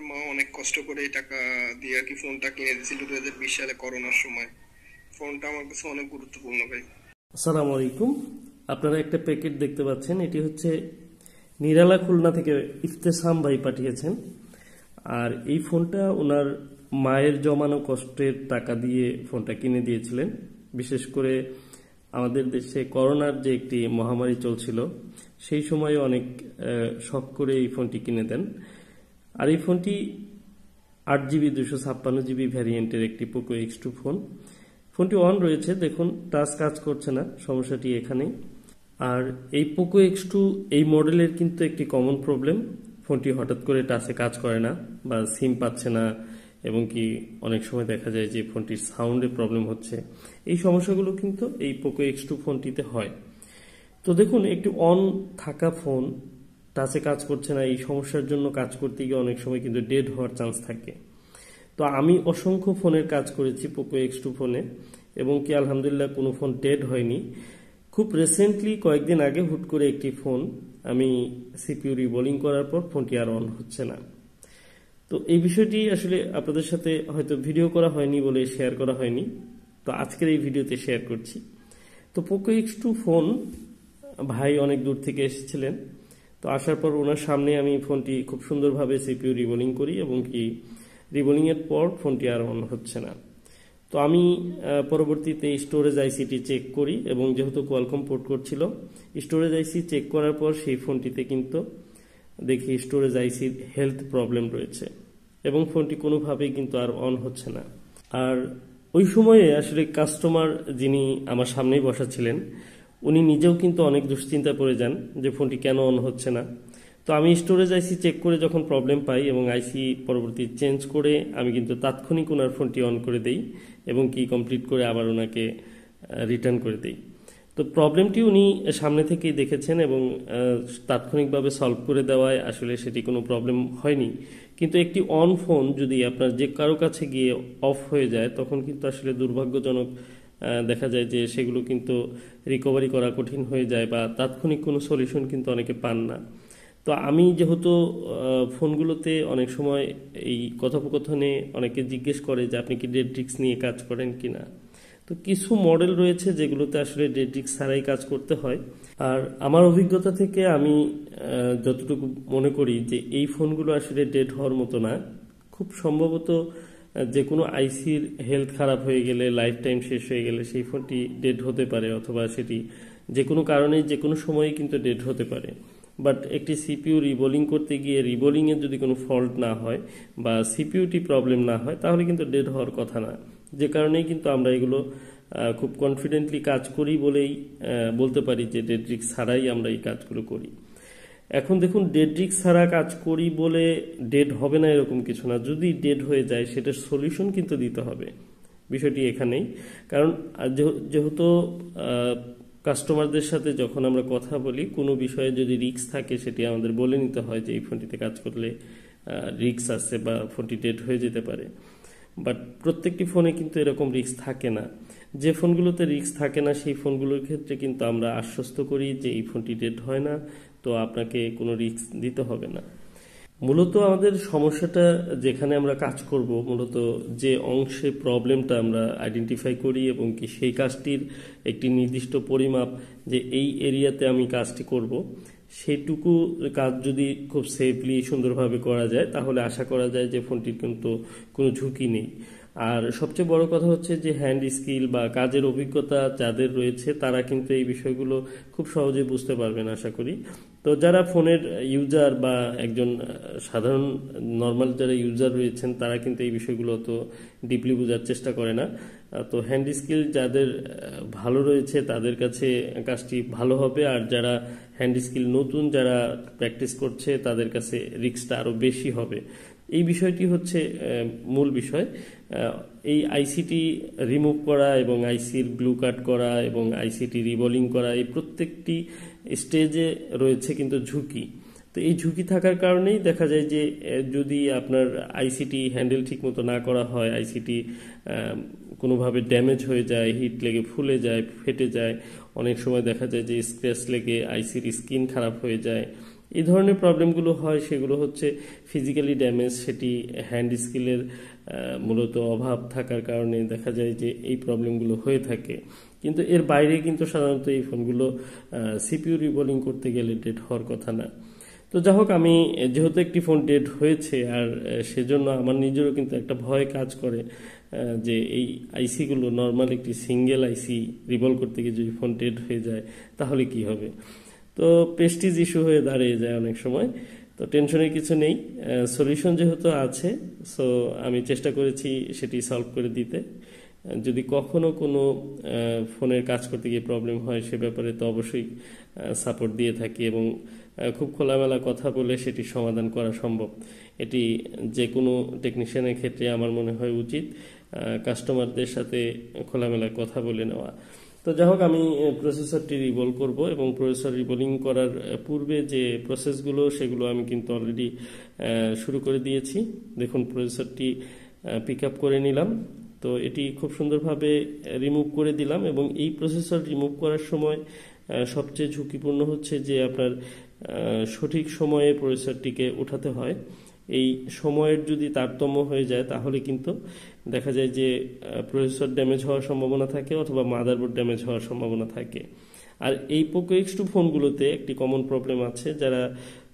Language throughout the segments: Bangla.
মা অনেক কষ্ট করে এই টাকা দিয়ে আর কি ফোনটা কিনে দিয়েছিল 2020 সালে করোনার সময়। ফোনটা আমার কাছে অনেক গুরুত্বপূর্ণ ভাই। আসসালামু আলাইকুম। আপনারা একটা প্যাকেট দেখতে পাচ্ছেন, এটি হচ্ছে নিরালা খুলনা থেকে ইফতেসাম ভাই পাঠিয়েছেন। আর এই ফোনটা ওনার মায়ের জমানো কষ্টের টাকা দিয়ে ফোনটা কিনে দিয়েছিলেন। বিশেষ করে আমাদের দেশে করোনার যে একটি মহামারী চলছিল, সেই সময়ে অনেক শখ করে এই ফোনটি কিনে দেন। আর এই ফোনটি 8GB 256GB ভ্যারিয়েন্টের একটি পোকো X2 ফোন। ফোনটি অন রয়েছে, দেখুন টাচ কাজ করছে না, সমস্যাটি এখানেই। আর এই পোকো X2 এই মডেলের কিন্তু একটি কমন প্রবলেম, ফোনটি হঠাৎ করে টাচে কাজ করে না বা সিম পাচ্ছে না, এবং কি অনেক সময় দেখা যায় যে ফোনটির সাউন্ডে প্রবলেম হচ্ছে। এই সমস্যাগুলো কিন্তু এই পোকো X2 ফোনটিতে হয়। তো দেখুন, একটি অন থাকা ফোন টাচে কাজ করছে না, এই সমস্যার জন্য কাজ করতে গিয়ে অনেক সময় কিন্তু ডেড হওয়ার চান্স থাকে। তো আমি অসংখ্য ফোনের কাজ করেছি পোকো X2 ফোনে, এবং কি আলহামদুলিল্লাহ কোনো ফোন ডেড হয়নি। খুব রিসেন্টলি কয়েকদিন আগে হুট করে একটি ফোন আমি সিপিইউ রিবোলিং করার পর ফোনটি আর অন হচ্ছে না। তো এই বিষয়টি আসলে আপনাদের সাথে হয়তো ভিডিও করা হয়নি বলে শেয়ার করা হয়নি, তো আজকের এই ভিডিওতে শেয়ার করছি। তো পোকো X2 ফোন ভাই অনেক দূর থেকে এসেছিলেন, তো আসার পর ওনার সামনে আমি ফোনটি খুব সুন্দরভাবে সিপিইউ রিবোলিং করি, এবং কি রিবোলিংয়ের পর ফোনটি আর অন হচ্ছে না। তো আমি পরবর্তীতে স্টোরেজ আইসিটি চেক করি, এবং যেহেতু কোয়ালকম পোর্ট করছিল, স্টোরেজ আইসি চেক করার পর সেই ফোনটিতে কিন্তু দেখি স্টোরেজ আইসির হেলথ প্রবলেম রয়েছে, এবং ফোনটি কোনোভাবেই কিন্তু আর অন হচ্ছে না। আর ওই সময়ে আসলে কাস্টমার যিনি আমার সামনেই বসা ছিলেন, উনি নিজেও কিন্তু অনেক দুশ্চিন্তা পড়ে যান যে ফোনটি কেন অন হচ্ছে না। তো আমি স্টোরেজ আইসি চেক করে যখন প্রবলেম পাই এবং আইসি পরবর্তী চেঞ্জ করে আমি কিন্তু তাৎক্ষণিক ওনার ফোনটি অন করে দেই, এবং কি কমপ্লিট করে আবার ওনাকে রিটার্ন করে দেই। তো প্রবলেমটি উনি সামনে থেকেই দেখেছেন, এবং তাৎক্ষণিকভাবে সলভ করে দেওয়ায় আসলে সেটি কোনো প্রবলেম হয়নি। কিন্তু একটি অন ফোন যদি আপনার যে কারো কাছে গিয়ে অফ হয়ে যায়, তখন কিন্তু আসলে দুর্ভাগ্যজনক দেখা যায় যে সেগুলো কিন্তু রিকভারি করা কঠিন হয়ে যায়, বা তাৎক্ষণিক কোনো সলিউশন কিন্তু অনেকে পান না। তো আমি যেহেতু ফোনগুলোতে অনেক সময় এই কথোপকথনে অনেকে জিজ্ঞেস করে যে আপনি কি ডেড রিস্ক নিয়ে কাজ করেন কিনা। তো কিছু মডেল রয়েছে যেগুলোতে আসলে ডেড রিস্ক ছাড়াই কাজ করতে হয়। আর আমার অভিজ্ঞতা থেকে আমি যতটুকু মনে করি যে এই ফোনগুলো আসলে ডেড হওয়ার মতো না। খুব সম্ভবত যে কোনো আইসির হেলথ খারাপ হয়ে গেলে, লাইফ টাইম শেষ হয়ে গেলে সেই ফোনটি ডেড হতে পারে, অথবা সেটি যে কোনো কারণে যে কোনো সময়ই কিন্তু ডেড হতে পারে। বাট একটি সিপিইউ রিবোলিং করতে গিয়ে রিবোলিংয়ের যদি কোনো ফল্ট না হয় বা সিপিইউটি প্রবলেম না হয়, তাহলে কিন্তু ডেড হওয়ার কথা না। যে কারণেই কিন্তু আমরা এগুলো খুব কনফিডেন্টলি কাজ করি বলেই বলতে পারি যে ডেড রিস্ক ছাড়াই আমরা এই কাজগুলো করি। এখন দেখুন, ডেড রিস্ক ছাড়া কাজ করি বলে ডেড হবে না এরকম কিছু না। যদি ডেড হয়ে যায় সেটার সলিউশন কিন্তু দিতে হবে, বিষয়টি এখানেই। কারণ যেহেতু কাস্টমারদের সাথে যখন আমরা কথা বলি, কোনো বিষয়ে যদি রিস্ক থাকে সেটি আমাদের বলে নিতে হয় যে এই ফোনটিতে কাজ করলে রিস্ক আছে বা ফোনটি ডেড হয়ে যেতে পারে। বাট প্রত্যেকটি ফোনে কিন্তু এরকম রিস্ক থাকে না। যে ফোনগুলোতে রিস্ক থাকে না সেই ফোনগুলোর ক্ষেত্রে কিন্তু আমরা আশ্বস্ত করি যে এই ফোনটি ডেড হয় না, তো আপনাকে কোনো রিস্ক দিতে হবে না। মূলত আমাদের সমস্যাটা যেখানে আমরা কাজ করব, মূলত যে অংশে প্রবলেমটা আমরা আইডেন্টিফাই করি, এবং কি সেই কাজটির একটি নির্দিষ্ট পরিমাপ যে এই এরিয়াতে আমি কাজটি করব, সেটুকু কাজ যদি খুব সেফলি সুন্দরভাবে করা যায়, তাহলে আশা করা যায় যে ফোনটির কিন্তু কোনো ঝুঁকি নেই। আর সবচেয়ে বড় কথা হচ্ছে যে হ্যান্ড স্কিল বা কাজের অভিজ্ঞতা যাদের রয়েছে, তারা কিন্তু এই বিষয়গুলো খুব সহজে বুঝতে পারবেন আশা করি। তো যারা ফোনের ইউজার বা একজন সাধারণ নর্মাল যারা ইউজার রয়েছেন, তারা কিন্তু এই বিষয়গুলো তো ডিপলি বোঝার চেষ্টা করে না। তো হ্যান্ড স্কিল যাদের ভালো রয়েছে তাদের কাছে কাজটি ভালো হবে, আর যারা হ্যান্ড স্কিল নতুন যারা প্র্যাকটিস করছে তাদের কাছে রিস্কটা আরও বেশি হবে। এই বিষয়টি হচ্ছে মূল বিষয়। এই আইসিটি রিমুভ করা এবং আইসির ব্লু কাট করা এবং আইসিটি রিবোলিং করা, এই প্রত্যেকটি স্টেজে রয়েছে কিন্তু ঝুঁকি। তো এই ঝুঁকি থাকার কারণেই দেখা যায় যে যদি আপনার আইসিটি হ্যান্ডেল ঠিক মতো না করা হয়, আইসিটি কোনোভাবে ড্যামেজ হয়ে যায়, হিট লেগে ফুলে যায়, ফেটে যায়, অনেক সময় দেখা যায় যে স্ক্র্যাচ লেগে আইসির স্কিন খারাপ হয়ে যায়, এই ধরনের প্রবলেমগুলো হয় সেগুলো হচ্ছে ফিজিক্যালি ড্যামেজ, সেটি হ্যান্ড স্কিলের মূলত অভাব থাকার কারণে দেখা যায় যে এই প্রবলেমগুলো হয়ে থাকে। কিন্তু এর বাইরে কিন্তু সাধারণত এই ফোনগুলো সিপিইউ রিবোলিং করতে গেলে ডেড হওয়ার কথা না। তো যাই হোক, আমি যেহেতু একটি ফোন ডেড হয়েছে আর সেজন্য আমার নিজেরও কিন্তু একটা ভয় কাজ করে যে এই আইসিগুলো নর্মাল একটি সিঙ্গেল আইসি রিভলভ করতে গিয়ে যদি ফোন ডেড হয়ে যায় তাহলে কি হবে। তো প্রেস্টিজ ইস্যু হয়ে দাঁড়িয়ে যায় অনেক সময়। তো টেনশনের কিছু নেই, সলিউশন যেহেতু আছে, সো আমি চেষ্টা করেছি সেটি সলভ করে দিতে। যদি কখনো কোনো ফোনের কাজ করতে গিয়ে প্রবলেম হয় সে ব্যাপারে তো অবশ্যই সাপোর্ট দিয়ে থাকি এবং খুব খোলামেলা কথা বলে সেটি সমাধান করা সম্ভব। এটি যে কোনো টেকনিশিয়ানের ক্ষেত্রে আমার মনে হয় উচিত কাস্টমারদের সাথে খোলামেলা কথা বলে নেওয়া। তো যাই হোক, আমি প্রসেসরটি রিভলভ করব এবং প্রসেসর রিভলিং করার পূর্বে যে প্রসেসগুলো সেগুলো আমি কিন্তু অলরেডি শুরু করে দিয়েছি। দেখুন, প্রসেসরটি পিক আপ করে নিলাম। তো এটি খুব সুন্দরভাবে রিমুভ করে দিলাম এবং এই প্রসেসর রিমুভ করার সময় সবচেয়ে ঝুঁকিপূর্ণ হচ্ছে যে আপনার সঠিক সময়ে প্রসেসরটিকে উঠাতে হয়। এই সময়ের যদি তারতম্য হয়ে যায় তাহলে কিন্তু দেখা যায় যে প্রসেসর ড্যামেজ হওয়ার সম্ভাবনা থাকে অথবা মাদারবোর্ড ড্যামেজ হওয়ার সম্ভাবনা থাকে। আর এই পোকো X2 ফোনগুলোতে একটি কমন প্রবলেম আছে, যারা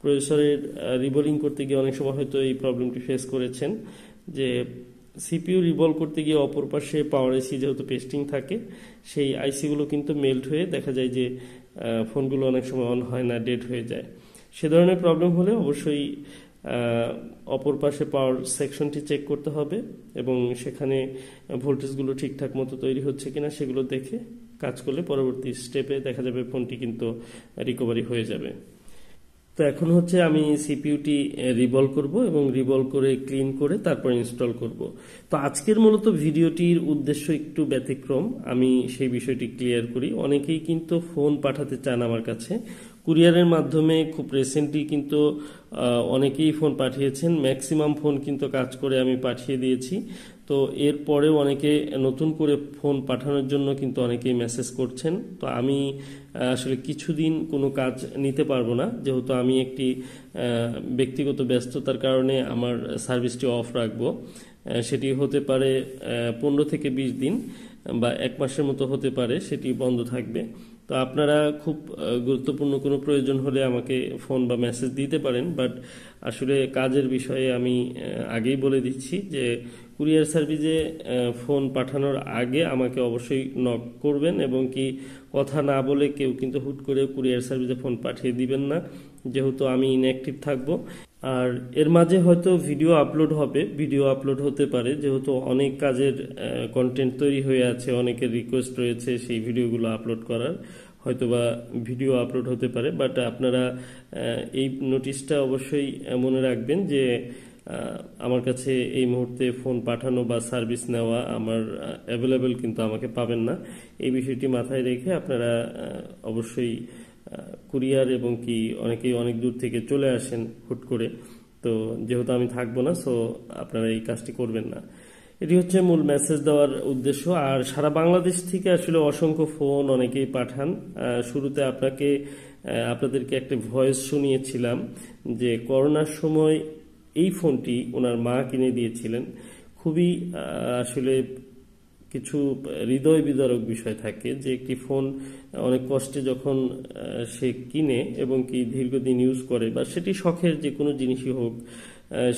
প্রসেসরের রিবোলিং করতে গিয়ে অনেক সময় হয়তো এই প্রবলেমটি ফেস করেছেন যে সিপিইউ রিভলভ করতে গিয়ে অপর পাশে পাওয়ার আইসি যেহেতু পেস্টিং থাকে, সেই আইসিগুলো কিন্তু মেল্ট হয়ে দেখা যায় যে ফোনগুলো অনেক সময় অন হয় না, ডেড হয়ে যায়। সে ধরনের প্রবলেম হলে অবশ্যই অপর পাশে পাওয়ার সেকশনটি চেক করতে হবে এবং সেখানে ভোল্টেজগুলো ঠিকঠাক মতো তৈরি হচ্ছে কিনা সেগুলো দেখে কাজ করলে পরবর্তী স্টেপে দেখা যাবে ফোনটি কিন্তু রিকভারি হয়ে যাবে। তো এখন হচ্ছে আমি সিপিইউটি রিভলভ করব এবং রিভলভ করে ক্লিন করে তারপর ইনস্টল করব। তো আজকের মূলত ভিডিওটির উদ্দেশ্য একটু ব্যতিক্রম, আমি সেই বিষয়টি ক্লিয়ার করি। অনেকেই কিন্তু ফোন পাঠাতে চান আমার কাছে কুরিয়ারের মাধ্যমে। খুব রিসেন্টলি কিন্তু অনেকেই ফোন পাঠিয়েছেন, ম্যাক্সিমাম ফোন কিন্তু কাজ করে আমি পাঠিয়ে দিয়েছি। তো এরপরেও অনেকে নতুন করে ফোন পাঠানোর জন্য কিন্তু অনেকেই মেসেজ করছেন। তো আমি আসলে কিছুদিন কোনো কাজ নিতে পারবো না, যেহেতু আমি একটি ব্যক্তিগত ব্যস্ততার কারণে আমার সার্ভিসটি অফ রাখবো। সেটি হতে পারে 15 থেকে 20 দিন বা 1 মাসের মতো হতে পারে, সেটি বন্ধ থাকবে। তো আপনারা খুব গুরুত্বপূর্ণ কোনো প্রয়োজন হলে আমাকে ফোন বা মেসেজ দিতে পারেন, বাট আসলে কাজের বিষয়ে আমি আগেই বলে দিচ্ছি যে কুরিয়ার সার্ভিসে ফোন পাঠানোর আগে আমাকে অবশ্যই নক করবেন এবং কি কথা না বলে কেউ কিন্তু হুট করে কুরিয়ার সার্ভিসে ফোন পাঠিয়ে দিবেন না, যেহেতু আমি ইনঅ্যাক্টিভ থাকবো। আর এর মাঝে হয়তো ভিডিও আপলোড হবে, ভিডিও আপলোড হতে পারে, যেহেতু অনেক কাজের কন্টেন্ট তৈরি হয়ে আছে, অনেকের রিকোয়েস্ট রয়েছে সেই ভিডিওগুলো আপলোড করার, হয়তোবা ভিডিও আপলোড হতে পারে। বাট আপনারা এই নোটিশটা অবশ্যই মনে রাখবেন যে আমার কাছে এই মুহূর্তে ফোন পাঠানো বা সার্ভিস নেওয়া আমার অ্যাভেলেবেল কিন্তু আমাকে পাবেন না। এই বিষয়টি মাথায় রেখে আপনারা অবশ্যই কুরিয়ার এবং কি অনেকেই অনেক দূর থেকে চলে আসেন হুট করে, তো যেহেতু আমি থাকবো না, সো আপনারা এই কাজটি করবেন না। এটি হচ্ছে মূল মেসেজ দেওয়ার উদ্দেশ্য। আর সারা বাংলাদেশ থেকে আসলে অসংখ্য ফোন অনেকেই পাঠান। শুরুতে আপনাদেরকে একটা ভয়েস শুনিয়েছিলাম যে করোনার সময় এই ফোনটি ওনার মা কিনে দিয়েছিলেন। খুবই আসলে কিছু হৃদয় বিদারক বিষয় থাকে যে একটি ফোন অনেক কষ্টে যখন সে কিনে এবং কি দীর্ঘদিন ইউজ করে, বা সেটি শখের যে কোনো জিনিসই হোক,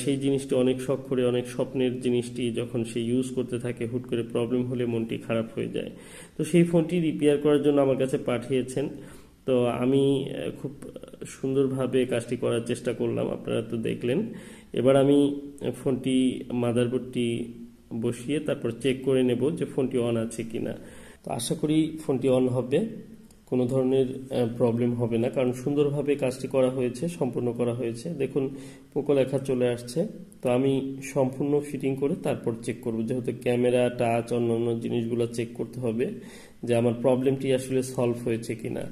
সেই জিনিসটি অনেক শখ করে, অনেক স্বপ্নের জিনিসটি যখন সে ইউজ করতে থাকে, হুট করে প্রবলেম হলে মনটি খারাপ হয়ে যায়। তো সেই ফোনটি রিপেয়ার করার জন্য আমার কাছে পাঠিয়েছেন। তো আমি খুব সুন্দরভাবে কাজটি করার চেষ্টা করলাম, আপনারা তো দেখলেন। এবার আমি ফোনটি মাদারবোর্ডটি বসিয়ে তারপর চেক করে নেব যে ফোনটি অন আছে কিনা। তো আশা করি ফোনটি অন হবে, কোনো ধরনের প্রবলেম হবে না, কারণ সুন্দরভাবে কাজটি করা হয়েছে, সম্পূর্ণ করা হয়েছে। দেখুন পোকো লেখা চলে আসছে। তো আমি সম্পূর্ণ ফিটিং করে তারপর চেক করব, যেহেতু ক্যামেরা, টাচ, অন্যান্য জিনিসগুলো চেক করতে হবে যে আমার প্রবলেমটি আসলে সলভ হয়েছে কিনা।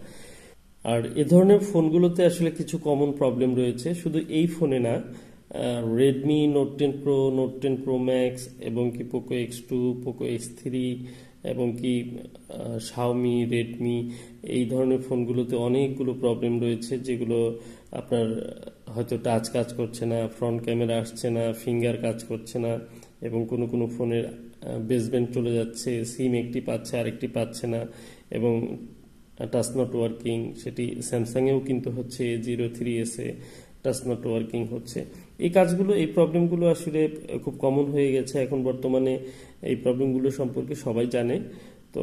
আর এ ধরনের ফোনগুলোতে আসলে কিছু কমন প্রবলেম রয়েছে, শুধু এই ফোনে না, Redmi note 10 pro, note 10 pro max এবং কি পোকো X2, পোকো X3, এবং কি শাওমি, রেডমি এই ধরনের ফোনগুলোতে অনেকগুলো প্রবলেম রয়েছে, যেগুলো আপনার হয়তো টাচ কাজ করছে না, ফ্রন্ট ক্যামেরা আসছে না, ফিঙ্গার কাজ করছে না, এবং কোনো কোনো ফোনের বেসব্যান্ড চলে যাচ্ছে, সিম একটি পাচ্ছে আরেকটি পাচ্ছে না, এবং টাচ নট ওয়ার্কিং। সেটি স্যামসাংয়েও কিন্তু হচ্ছে, A03s-এ টাচ নট ওয়ার্কিং হচ্ছে। এই কাজগুলো, এই প্রবলেমগুলো আসলে খুব কমন হয়ে গেছে এখন বর্তমানে। এই প্রবলেমগুলো সম্পর্কে সবাই জানে। তো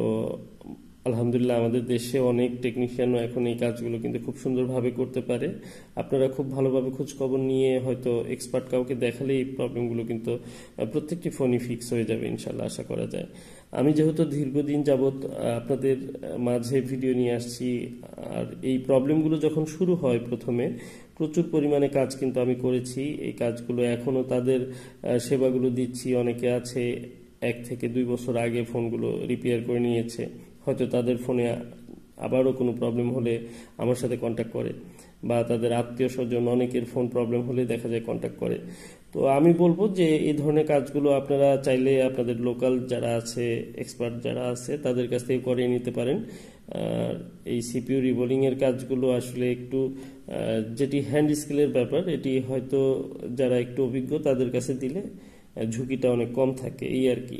আলহামদুলিল্লাহ আমাদের দেশে অনেক টেকনিশিয়ানও এখন এই কাজগুলো কিন্তু খুব সুন্দরভাবে করতে পারে। আপনারা খুব ভালোভাবে খোঁজখবর নিয়ে হয়তো এক্সপার্ট কাউকে দেখালে এই প্রবলেমগুলো কিন্তু প্রত্যেকটি ফোনই ফিক্স হয়ে যাবে ইনশাল্লাহ, আশা করা যায়। আমি যেহেতু দীর্ঘদিন যাবৎ আপনাদের মাঝে ভিডিও নিয়ে আসছি, আর এই প্রবলেমগুলো যখন শুরু হয় প্রথমে প্রচুর পরিমাণে কাজ কিন্তু আমি করেছি। এই কাজগুলো এখনও তাদের সেবাগুলো দিচ্ছি। অনেকে আছে 1 থেকে 2 বছর আগে ফোনগুলো রিপেয়ার করে নিয়েছে, হয়তো তাদের ফোনে আবারও কোনো প্রবলেম হলে আমার সাথে কন্ট্যাক্ট করে, বা তাদের আত্মীয় স্বজন অনেকের ফোন প্রবলেম হলে দেখা যায় কন্ট্যাক্ট করে। তো আমি বলবো যে এই ধরনের কাজগুলো আপনারা চাইলে আপনাদের লোকাল যারা আছে, এক্সপার্ট যারা আছে, তাদের কাছ থেকে করিয়ে নিতে পারেন। আর এই সিপিইউ রিবোলিং এর কাজগুলো আসলে একটু যেটি হ্যান্ড স্কিলের ব্যাপার, এটি হয়তো যারা একটু অভিজ্ঞ তাদের কাছে দিলে ঝুঁকিটা অনেক কম থাকে, এই আর কি।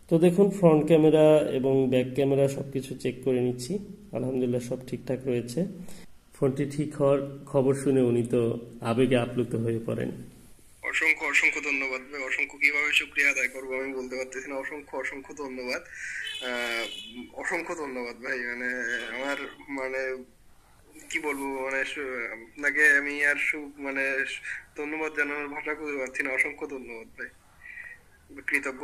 তো দেখুন, ফ্রন্ট ক্যামেরা এবং ব্যাক ক্যামেরা সবকিছু চেক করে নিচ্ছি, আলহামদুলিল্লাহ সব ঠিকঠাক রয়েছে। ফোনটি ঠিক হওয়ার খবর শুনে উনি তো আবেগে আপ্লুত হয়ে পড়েন। অসংখ্য অসংখ্য ধন্যবাদ ভাই, অসংখ্য কিভাবে শুকরিয়া আদায় করবো আমি বলতে পারতেছি না। অসংখ্য অসংখ্য ধন্যবাদ, অসংখ্য ধন্যবাদ ভাই। মানে আমার মানে কি বলবো, মানে আপনাকে আমি আর মানে ধন্যবাদ জানানোর ভাষা খুঁজে পাচ্ছি না। অসংখ্য ধন্যবাদ ভাই, কৃতজ্ঞ।